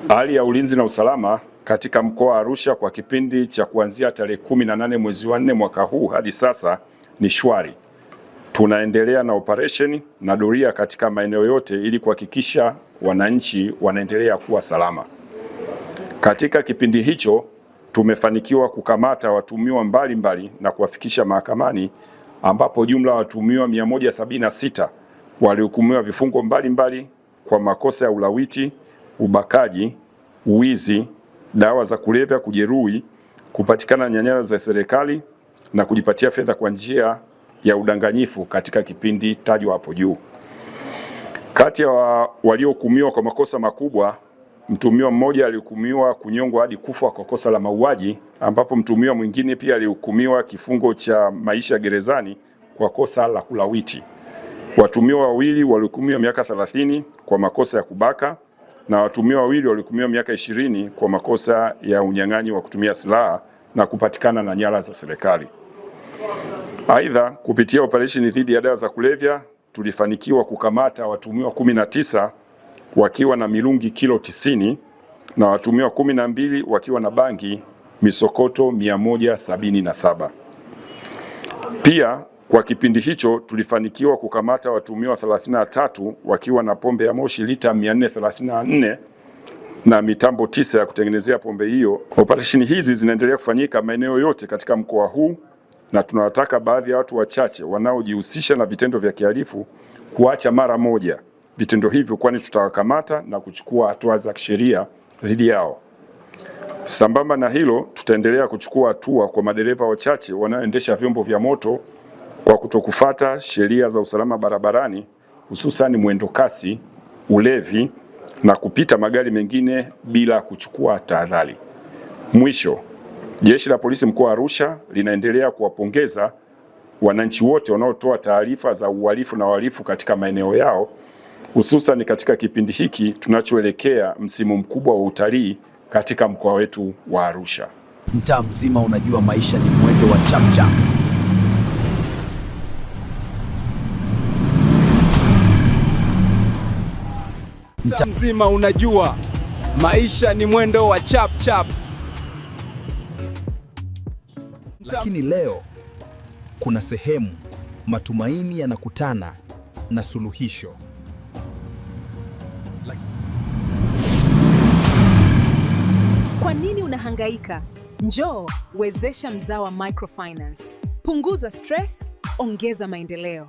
Hali ya ulinzi na usalama katika mkoa wa Arusha kwa kipindi cha kuanzia tarehe 18 mwezi wa 4 mwaka huu hadi sasa ni shwari. Tunaendelea na operation na doria katika maeneo yote ili kuhakikisha wananchi wanaendelea kuwa salama. Katika kipindi hicho tumefanikiwa kukamata watuhumiwa mbalimbali na kuwafikisha mahakamani, ambapo jumla ya watuhumiwa 176 walihukumiwa vifungo mbalimbali kwa makosa ya ulawiti, ubakaji, uwizi, dawa za kulevya, kujeruhi, kupatikana nyara za serikali na kujipatia fedha kwa njia ya udanganyifu katika kipindi tajwa hapo juu. Kati ya waliohukumiwa kwa makosa makubwa, mtuhumiwa mmoja alihukumiwa kunyongwa hadi kufa kwa kosa la mauaji, ambapo mtuhumiwa mwingine pia alihukumiwa kifungo cha maisha gerezani kwa kosa la kulawiti. Watuhumiwa wawili walihukumiwa miaka 30 kwa makosa ya kubaka na watuhumiwa wawili walihukumiwa miaka 20 kwa makosa ya unyang'anyi wa kutumia silaha na kupatikana na nyara za serikali. Aidha, kupitia operesheni dhidi ya dawa za kulevya tulifanikiwa kukamata watuhumiwa 19 wakiwa na mirungi kilo 90 na watuhumiwa 12 wakiwa na bangi misokoto 177. Pia kwa kipindi hicho tulifanikiwa kukamata watuhumiwa 33 wakiwa na pombe ya moshi lita 434 na mitambo 9 ya kutengenezea pombe hiyo. Operesheni hizi zinaendelea kufanyika maeneo yote katika mkoa huu, na tunawataka baadhi ya watu wachache wanaojihusisha na vitendo vya kihalifu kuacha mara moja vitendo hivyo, kwani tutawakamata na kuchukua hatua za kisheria dhidi yao. Sambamba na hilo, tutaendelea kuchukua hatua kwa madereva wachache wanaoendesha vyombo vya moto kwa kutokufuata sheria za usalama barabarani, hususan mwendo kasi, ulevi na kupita magari mengine bila kuchukua tahadhari. Mwisho, Jeshi la Polisi mkoa wa Arusha linaendelea kuwapongeza wananchi wote wanaotoa taarifa za uhalifu na wahalifu katika maeneo yao, hususan katika kipindi hiki tunachoelekea msimu mkubwa wa utalii katika mkoa wetu wa Arusha. Mtaa mzima unajua maisha ni mwendo wa chapchap. Mtaa mzima unajua maisha ni mwendo wa chapchap. Lakini leo kuna sehemu matumaini yanakutana na suluhisho. Kwa nini unahangaika? Njoo wezesha Mzawa Microfinance. Punguza stress, ongeza maendeleo.